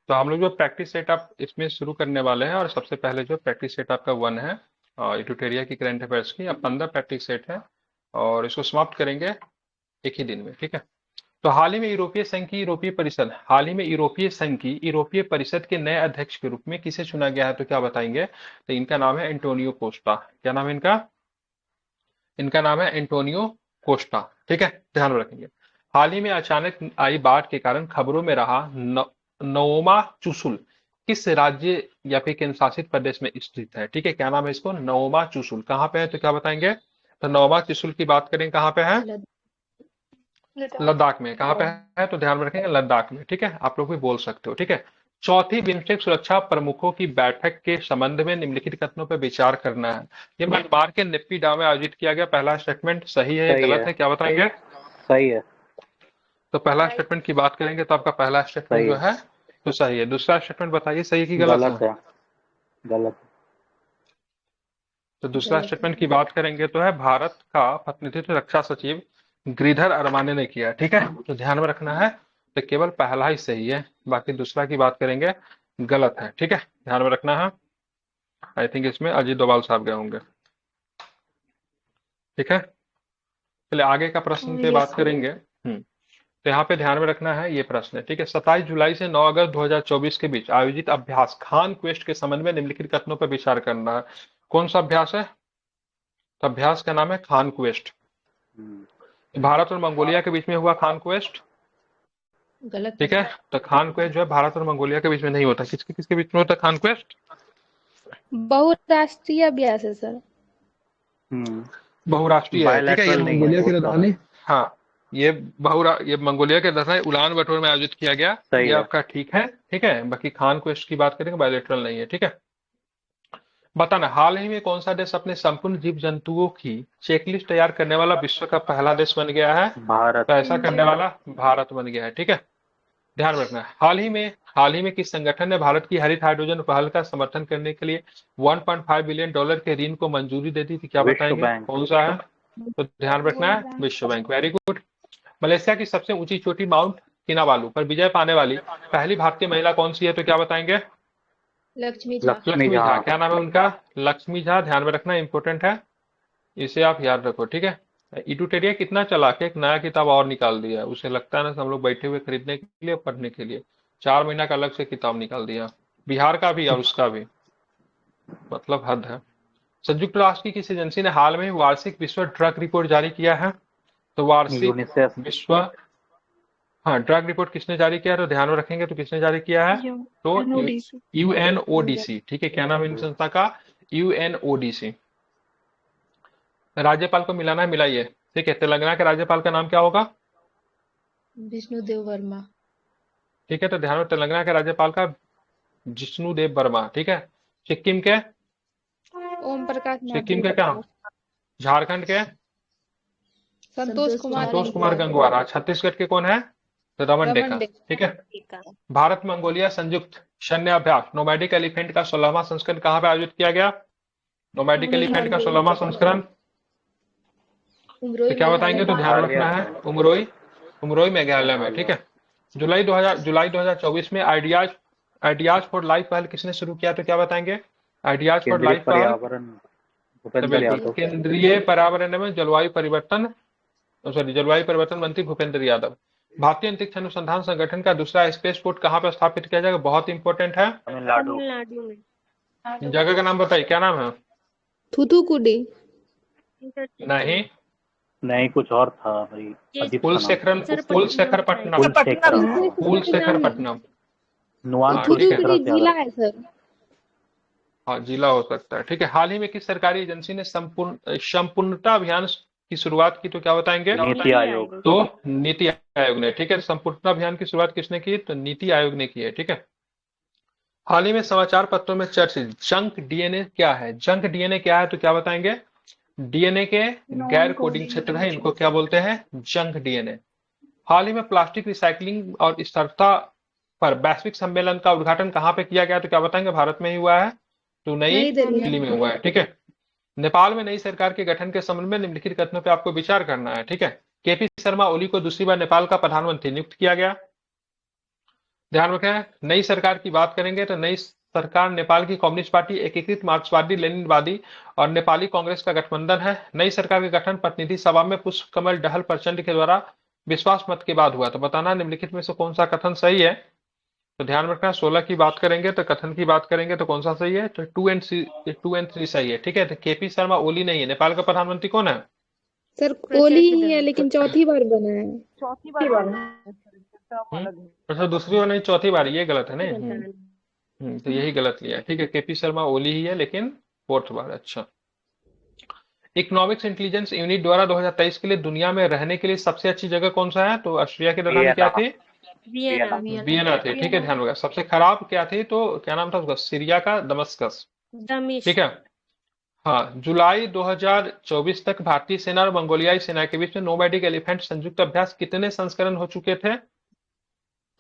तो हम लोग जो प्रैक्टिस सेट आप इसमें शुरू करने वाले हैं, और सबसे पहले जो प्रैक्टिस सेट आपका 1 है इटुटेरिया की करंट अफेयर्स की, अब 15 प्रैक्टिस सेट है और इसको समाप्त करेंगे एक ही दिन में, ठीक है। तो हाल ही में यूरोपीय संघ की यूरोपीय परिषद के नए अध्यक्ष के रूप में किसे चुना गया है, तो क्या बताएंगे? तो इनका नाम है एंटोनियो कोस्टा। क्या नाम है इनका? इनका नाम है एंटोनियो कोस्टा, ठीक है, ध्यान में रखेंगे। हाल ही में अचानक आई बाढ़ के कारण खबरों में रहा नओमा चुसुल किस राज्य या फिर केंद्र शासित प्रदेश में स्थित है? ठीक है, क्या नाम है इसको? नओमा चुसुल कहाँ पे है, तो क्या बताएंगे? तो नओमा चुसुल की बात करें, कहाँ पे है? लद्दाख में। कहाँ पे है? तो ध्यान में रखेंगे, लद्दाख में, ठीक है। आप लोग भी बोल सकते हो, ठीक है। चौथी बिम्स्टेक सुरक्षा प्रमुखों की बैठक के संबंध में निम्नलिखित कथनों पर विचार करना है। ये म्यांमार के नेप्पीडाव में आयोजित किया गया। पहला स्टेटमेंट सही है या सही गलत है। है, क्या बताएंगे? सही है। तो पहला स्टेटमेंट की बात करेंगे तो आपका पहला स्टेटमेंट सही जो है। है तो सही है। दूसरा स्टेटमेंट बताइए, सही है कि गलत है? गलत है। गलत। तो दूसरा स्टेटमेंट की बात करेंगे तो है भारत का प्रतिनिधित्व रक्षा सचिव गिरिधर अरमाने ने किया, ठीक है। तो ध्यान में रखना है, तो केवल पहला ही सही है, बाकी दूसरा की बात करेंगे गलत है, ठीक है, ध्यान में रखना है। आई थिंक इसमें अजीत डोभाल साहब गए होंगे, ठीक है। चलिए आगे का प्रश्न पे बात करेंगे। तो यहाँ पे ध्यान में रखना है, ये प्रश्न है, ठीक है। 27 जुलाई से 9 अगस्त 2024 के बीच आयोजित अभ्यास खान क्वेस्ट के संबंध में निम्नलिखित कथनों पर विचार करना है। कौन सा अभ्यास है? तो अभ्यास का नाम है खान क्वेस्ट। भारत और मंगोलिया के बीच में हुआ खान क्वेस्ट, गलत ठीक है। तो खान क्वेस्ट जो है भारत और मंगोलिया के बीच में नहीं होता, किसके किसके बीच में होता है खान क्वेस्ट? बहुराष्ट्रीय अभ्यास है सर। बहुराष्ट्रीय है, ठीक है। ये बायलैटरल नहीं है, मंगोलिया की वो तो राजधानी, हाँ, ये मंगोलिया के राजधानी उलान बटोर में आयोजित किया गया। सही ये है। आपका ठीक है, ठीक है। बाकी खान क्वेस्ट की बात करेंगे, बायोलेटरल नहीं है, ठीक है। बताना, हाल ही में कौन सा देश अपने संपूर्ण जीव जंतुओं की चेकलिस्ट तैयार करने वाला विश्व का पहला देश बन गया है? भारत। तो ऐसा करने वाला भारत बन गया है, ठीक है, ध्यान रखना है। हाल ही में किस संगठन ने भारत की हरित हाइड्रोजन पहल का समर्थन करने के लिए $1.5 बिलियन के ऋण को मंजूरी दे दी थी, क्या विश्व बताएंगे? बैंक। कौन सा है? तो ध्यान रखना है, विश्व बैंक, वेरी गुड। मलेशिया की सबसे ऊंची चोटी माउंट किनाबालू पर विजय पाने वाली पहली भारतीय महिला कौन सी है, तो क्या बताएंगे? लक्ष्मी झा। लक्ष्मी लक्ष्मी झा। झा, क्या नाम है उनका? लक्ष्मी झा, ध्यान में रखना, इंपोर्टेंट है, इसे आप याद रखो, ठीक है। इटुटेरिया कितना चालाक है, एक नया किताब और निकाल दिया है। उसे लगता है ना हम लोग बैठे हुए खरीदने के लिए, पढ़ने के लिए 4 महीना का अलग से किताब निकाल दिया, बिहार का भी और उसका भी, मतलब हद है। संयुक्त राष्ट्र की किस एजेंसी ने हाल में वार्षिक विश्व ड्रग रिपोर्ट जारी किया है? तो वार्षिक यूनिसेफ। विश्व, हाँ, ड्रग रिपोर्ट किसने जारी किया है, तो ध्यान में रखेंगे, तो किसने जारी किया है? तो यूएनओडीसी, ठीक है। क्या नाम है इन संस्था का? यूएनओडीसी। राज्यपाल को मिलाना है, मिलाइए, ठीक है। तेलंगाना के राज्यपाल का नाम क्या होगा? विष्णुदेव वर्मा। ठीक है, तो ध्यान में, तेलंगाना के राज्यपाल का जिष्णुदेव वर्मा, ठीक है। सिक्किम के? ओम प्रकाश सिक्किम के क्या? झारखंड के? संतोष संतोष कुमार गंगवार। छत्तीसगढ़ के कौन है? तो रमन डेका, ठीक है। भारत मंगोलिया संयुक्त सैन्य अभ्यास नोमैडिक एलिफेंट का 16वां संस्करण कहाँ पे आयोजित किया गया? नोमैडिक एलिफेंट का 16वां संस्करण, तो क्या बताएंगे? तो ध्यान रखना है, उमरोई मेघालय में, ठीक है। जुलाई 2024 में आइडियाज फॉर लाइफ पहल किसने शुरू किया, तो क्या बताएंगे? आइडियाज फॉर केंद्रीय लाइफ पहल, पर्यावरण तो भूपेंद्र बिल्कुल यादव। केंद्रीय पर्यावरण एवं जलवायु परिवर्तन मंत्री भूपेंद्र यादव। भारतीय अंतरिक्ष अनुसंधान संगठन का दूसरा स्पेस पोर्ट कहाँ पर स्थापित किया जाएगा? बहुत इंपॉर्टेंट है, तमिलनाडु। जगह का नाम बताइए, क्या नाम है? थूथुकुडी। नहीं, नहीं, कुछ और था भाई, अजीब सा नाम। फुलशेखरपट्टनम, फुलशेखरपट्टनम। नुआन हाँ, ठीक है, थूथुकुडी जिला है सर। हाँ, जिला हो सकता है, ठीक है। हाल ही में किस सरकारी एजेंसी ने संपूर्णता अभियान की शुरुआत की, तो क्या बताएंगे? नीति आयोग। तो नीति आयोग ने, ठीक है। संपूर्णता अभियान की शुरुआत किसने की? तो नीति आयोग ने की है, ठीक है। हाल ही में समाचार पत्रों में चर्चित जंक डीएनए क्या है? जंक डीएनए क्या है, तो क्या बताएंगे? डीएनए के गैर कोडिंग क्षेत्र है, इनको क्या बोलते हैं? Junk DNA. हाल ही में प्लास्टिक रिसाइकलिंग और स्थिरता पर वैश्विक सम्मेलन का उद्घाटन कहाँ पे किया गया, तो क्या बताएंगे? भारत में ही हुआ है, तो नई दिल्ली में हुआ है, ठीक है। नेपाल में नई सरकार के गठन के संबंध में निम्नलिखित कथनों पे आपको विचार करना है, ठीक है। केपी शर्मा ओली को दूसरी बार नेपाल का प्रधानमंत्री नियुक्त किया गया। ध्यान रखें, नई सरकार की बात करेंगे तो नई सरकार नेपाल की कम्युनिस्ट पार्टी, एकीकृत मार्क्सवादी लेनिनवादी और नेपाली कांग्रेस का गठबंधन है। नई सरकार का गठन प्रतिनिधि सभा में पुष्प कमल दहल प्रचंड के द्वारा विश्वास मत के बाद हुआ। तो बताना निम्नलिखित में से कौन सा कथन सही है। तो ध्यान रखना, 16 की बात करेंगे तो कथन की बात करेंगे तो कौन सा सही है। तो 2 और 3 सही है। ठीक है, तो केपी शर्मा ओली नहीं है। नेपाल का प्रधानमंत्री कौन है? सर कोहली ही है, लेकिन चौथी बार बना है। अच्छा, दूसरी बार नहीं, चौथी बार, ये गलत है ना। तो यही गलत लिया है। ठीक है, केपी शर्मा ओली ही है, लेकिन फोर्थ बार। अच्छा, इकोनॉमिक्स इंटेलिजेंस यूनिट द्वारा 2023 के लिए दुनिया में रहने के लिए सबसे अच्छी जगह कौन सा है। तो ऑस्ट्रिया की राजधानी क्या थी? वियना थी। ठीक है, ध्यान रखा। सबसे खराब क्या थी? तो क्या नाम था उसका? सीरिया का दमस्कस। ठीक है। हाँ, जुलाई 2024 तक भारतीय सेना और मंगोलियाई सेना के बीच में नोमैडिक एलिफेंट संयुक्त अभ्यास कितने संस्करण हो चुके थे?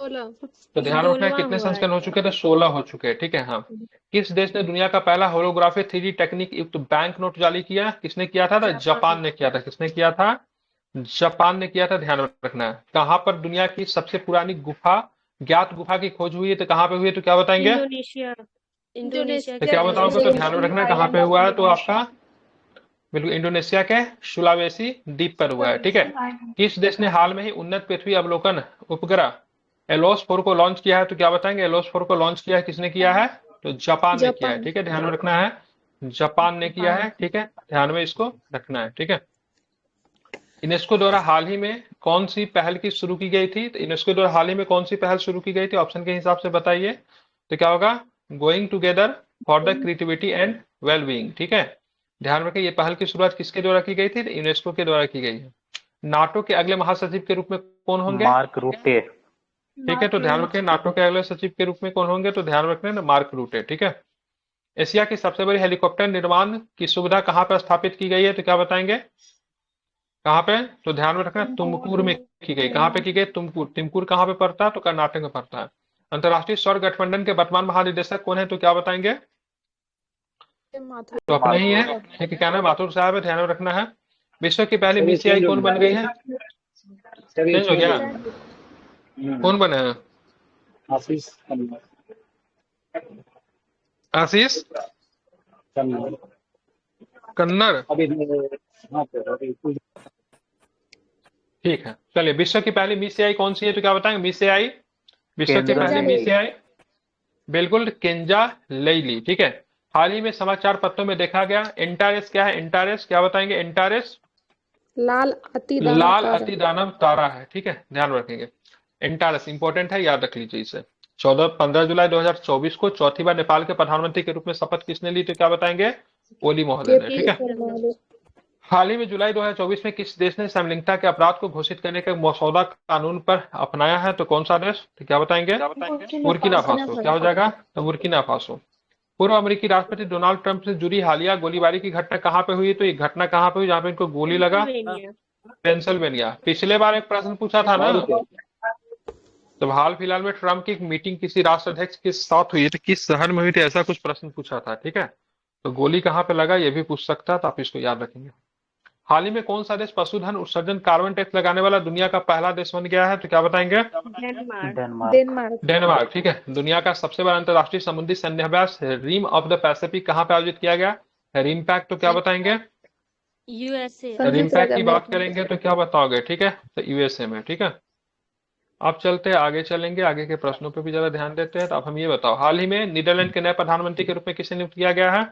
16। तो ध्यान रखना है, कितने संस्करण हो चुके थे? 16 हो चुके हैं। ठीक है। हाँ, किस देश ने दुनिया का पहला होलोग्राफी 3D टेक्निक युक्त बैंक नोट जारी किया? किसने किया था? जापान ने किया था। किसने किया था? जापान ने किया था। ध्यान रखना है। कहां पर दुनिया की सबसे पुरानी गुफा, ज्ञात गुफा की खोज हुई है? तो कहां पे हुई है? तो क्या बताएंगे? इंडोनेशिया। तो क्या बताओगे? तो ध्यान रखना है कहां पे हुआ है। तो आपका बिल्कुल इंडोनेशिया के सुलावेसी द्वीप पर हुआ है। ठीक है। किस देश ने हाल में ही उन्नत पृथ्वी अवलोकन उपग्रह एलोस 4 को लॉन्च किया है? तो क्या बताएंगे? एलोस 4 को लॉन्च किया है, किसने किया है? तो जापान ने किया है। ठीक है, ध्यान में रखना है, जापान ने किया है। ठीक है, ध्यान में इसको रखना है। ठीक है। यूनेस्को द्वारा हाल ही में कौन सी पहल की शुरू की गई थी? तो यूनेस्को द्वारा हाल ही में कौन सी पहल शुरू की गई थी? ऑप्शन के हिसाब से बताइए। तो क्या होगा? Going together for the creativity and well being. ठीक है, ध्यान रखें, ये पहल की शुरुआत किसके द्वारा की गई थी? तो यूनेस्को के द्वारा की गई है। नाटो के अगले महासचिव के रूप में कौन होंगे? मार्क रूटे। ठीक है, तो ध्यान रखें, नाटो के अगले सचिव के रूप में कौन होंगे? तो ध्यान रखना है, मार्क रूटे। ठीक है। एशिया की सबसे बड़ी हेलीकॉप्टर निर्माण की सुविधा कहां पर स्थापित की गई है? तो क्या बताएंगे? कहां पे? तो ध्यान में रखना, तुमकुर में की गई। कहां पे की गई? तुमकुर। तुमकुर कहां पे पड़ता है? तो कर्नाटक में पड़ता है। अंतर्राष्ट्रीय सौर गठबंधन के वर्तमान महानिदेशक कौन है? तो क्या बताएंगे? तो अपने ही है। ठीक है, क्या नाम? माथुर साहब है। ध्यान में रखना है। विश्व की पहली मीसीआई कौन बन गई है? चेंज हो गया? कौन बने हैं? आशीष आशीष कन्नड़। अभी ठीक है, चलिए, विश्व की पहली मीसीआई कौन सी है? तो क्या बताएंगे? मीसीआई, विश्व की पहली मीसीआई, बिल्कुल, केंजा लेइली। ठीक है। हाल ही में समाचार पत्रों में देखा गया एंटारेस क्या है? एंटारेस क्या बताएंगे? एंटारेस लाल लाल अति दानव तारा है। ठीक है, ध्यान रखेंगे। एंटारेस इंपॉर्टेंट है, याद रख लीजिए इसे। 15 जुलाई 2024 को चौथी बार नेपाल के प्रधानमंत्री के रूप में शपथ किसने ली? तो क्या बताएंगे? ओली महोदय ने। ठीक है। हाल ही में जुलाई 2024 में किस देश ने समलिंगता के अपराध को घोषित करने के मसौदा कानून पर अपनाया है? तो कौन सा देश? तो क्या बताएंगे? Burkina Faso. क्या हो जाएगा? तो बुर्किना फासो। पूर्व अमेरिकी राष्ट्रपति डोनाल्ड ट्रंप से जुड़ी हालिया गोलीबारी की घटना कहां पे हुई? तो ये घटना कहां पे हुई जहां पे इनको गोली लगा? पेंसिल्वेनिया। पिछले बार एक प्रश्न पूछा था ना, तो हाल फिलहाल में ट्रंप की एक मीटिंग किसी राष्ट्राध्यक्ष के साथ हुई थी, किस शहर में हुई थी? ऐसा कुछ प्रश्न पूछा था। ठीक है, तो गोली कहां पे लगा ये भी पूछ सकता है, तो आप इसको याद रखेंगे। हाल ही में कौन सा देश पशुधन उत्सर्जन कार्बन टैक्स लगाने वाला दुनिया का पहला देश बन गया है? तो क्या बताएंगे? डेनमार्क। ठीक है। दुनिया का सबसे बड़ा अंतर्राष्ट्रीय समुद्री सैन्याभ्यास रिम ऑफ द पैसिफिक कहां पे आयोजित किया गया? रिमपैक। तो क्या बताएंगे? यूएसए। रिमपैक की बात करेंगे तो क्या बताओगे? ठीक है, तो यूएसए में। ठीक है, अब चलते हैं, आगे चलेंगे, आगे के प्रश्नों पे भी जरा ध्यान देते हैं। तो अब हम ये बताओ, हाल ही में नीदरलैंड के नए प्रधानमंत्री के रूप में किसे नियुक्त किया गया है?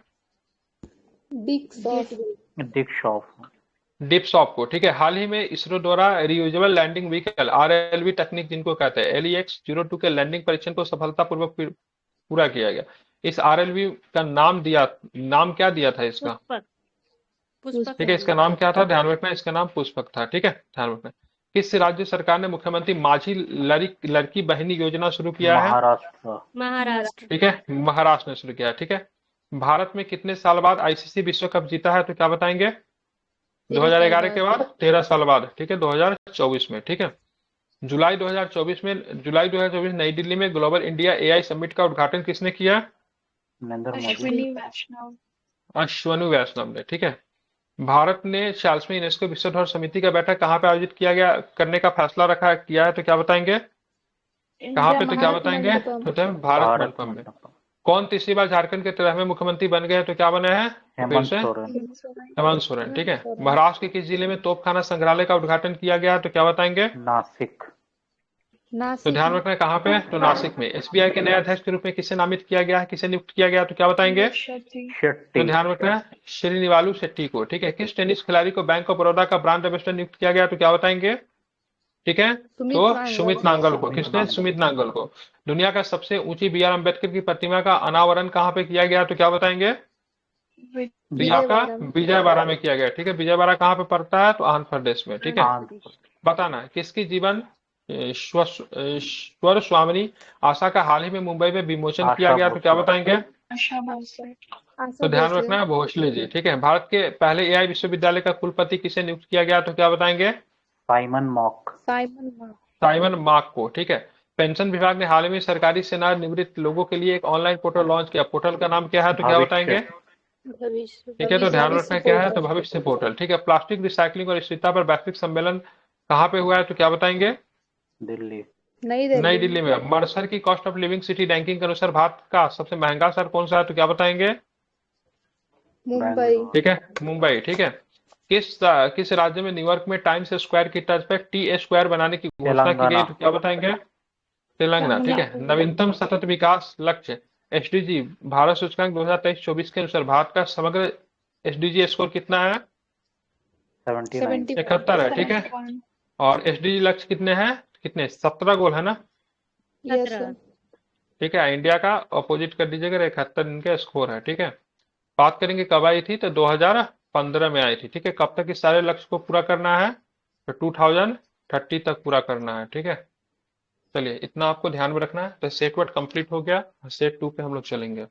डिप शॉप को। ठीक है। हाल ही में इसरो द्वारा रियूजेबल लैंडिंग व्हीकल आरएलवी तकनीक जिनको कहते हैं LEX-02 के लैंडिंग परीक्षण को सफलतापूर्वक पूरा किया गया। इस आरएलवी का नाम क्या दिया था इसका? ठीक है, इसका नाम क्या था? ध्यान रखना, इसका नाम पुष्पक था। ठीक है, ध्यान रखना। किस राज्य सरकार ने मुख्यमंत्री माझी लड़की बहनी योजना शुरू किया है? महाराष्ट्र। ठीक है, महाराष्ट्र ने शुरू किया है। ठीक है। भारत में कितने साल बाद आईसीसी विश्व कप जीता है? तो क्या बताएंगे? 2011 के बाद 13 साल बाद। ठीक है, 2024 में। ठीक है, जुलाई 2024 नई दिल्ली में ग्लोबल इंडिया एआई समिट का उद्घाटन किसने किया? अश्वनी वैष्णव ने। ठीक है। भारत ने 46वें यूनेस्को विश्व धरोहर समिति का बैठक कहां पे आयोजित किया गया करने का फैसला किया है? तो क्या बताएंगे? कहाँ पे, तो क्या भारत बताएंगे? मंडपम। तो क्या भारत भारत मंडपम में। मंडपम। कौन तीसरी बार झारखंड के 13वें मुख्यमंत्री बन गए हैं, तो क्या बने हैं? तो फिर हेमंत से सोरेन। हेमंत सोरेन, ठीक है। सोरेन। महाराष्ट्र के किस जिले में तोपखाना संग्रहालय का उद्घाटन किया गया, तो क्या बताएंगे? नासिक। तो नासिक ध्यान में। रखना है कहाँ पे, तो नासिक में। एसबीआई के नए अध्यक्ष के रूप में किसे नामित किया गया है, किसे नियुक्त किया गया, तो क्या बताएंगे? तो शेट्टी। ध्यान रखना है श्रीनिवालू शेट्टी को, ठीक है। किस टेनिस खिलाड़ी को बैंक ऑफ बड़ौदा का ब्रांड एम्बेसडर नियुक्त किया गया, तो क्या बताएंगे? ठीक है, सुमित तो नांगल। सुमित नांगल को। सुमित किसने? नागल। सुमित नांगल को। दुनिया का सबसे ऊंची बी आर अम्बेडकर की प्रतिमा का अनावरण कहाँ पे किया गया, तो क्या बताएंगे? तो ये आपका विजयवाड़ा में। विजयवाड़ा में किया गया, ठीक है। विजयवाड़ा कहाँ पे पड़ता है, तो आंध्र प्रदेश में, ठीक है। आंध्र प्रदेश। बताना है किसकी जीवन स्वर स्वामिनी आशा का हाल ही में मुंबई में विमोचन किया आशा गया, तो क्या भोसले। बताएंगे? आशा तो ध्यान भोसले। रखना है भोसले जी, ठीक है। भारत के पहले एआई विश्वविद्यालय का कुलपति किसे नियुक्त किया गया, तो क्या बताएंगे? Simon mock. Simon mark. Simon mark को, ठीक है। पेंशन विभाग ने हाल ही में सरकारी सेना निवृत्त लोगों के लिए एक ऑनलाइन पोर्टल लॉन्च किया। पोर्टल का नाम क्या है, तो क्या बताएंगे? भविष्य। भविष्य ठीक है, तो ध्यान भविष्य रखना क्या है, तो पोर्टल। भविष्य पोर्टल, ठीक है। प्लास्टिक रिसाइकलिंग और स्थिरता पर वैश्विक सम्मेलन कहाँ पे हुआ है, तो क्या बताएंगे? दिल्ली। नई नई दिल्ली में। दिल्ली में। मर्सर की cost of living city ranking के अनुसार भारत का सबसे महंगा शहर कौन सा है, तो क्या बताएंगे? मुंबई। बेंगलोर। ठीक है, मुंबई, ठीक है। किस राज्य में न्यूयॉर्क में टाइम्स स्क्वायर की तर्ज पर टी स्क्वायर बनाने की घोषणा की गई, तेलंगाना। तो क्या बताएंगे? तेलंगाना, ठीक है। नवीनतम सतत विकास लक्ष्य एसडीजी भारत सूचकांक 2023-24 के अनुसार भारत का समग्र एसडीजी स्कोर कितना है? 79। 71 है, ठीक है। और एसडीजी लक्ष्य कितने हैं? कितने? 17 गोल है ना, यस 17। सर। ठीक है। इंडिया का अपोजिट कर दीजिएगा, 71 इनका स्कोर है, ठीक है। बात करेंगे कब आई थी, तो 2015 में आई थी, ठीक है। कब तक इस सारे लक्ष्य को पूरा करना है, तो 2030 तक पूरा करना है, ठीक है। चलिए इतना आपको ध्यान में रखना है। तो सेट वन कंप्लीट हो गया, सेट टू पे हम लोग चलेंगे।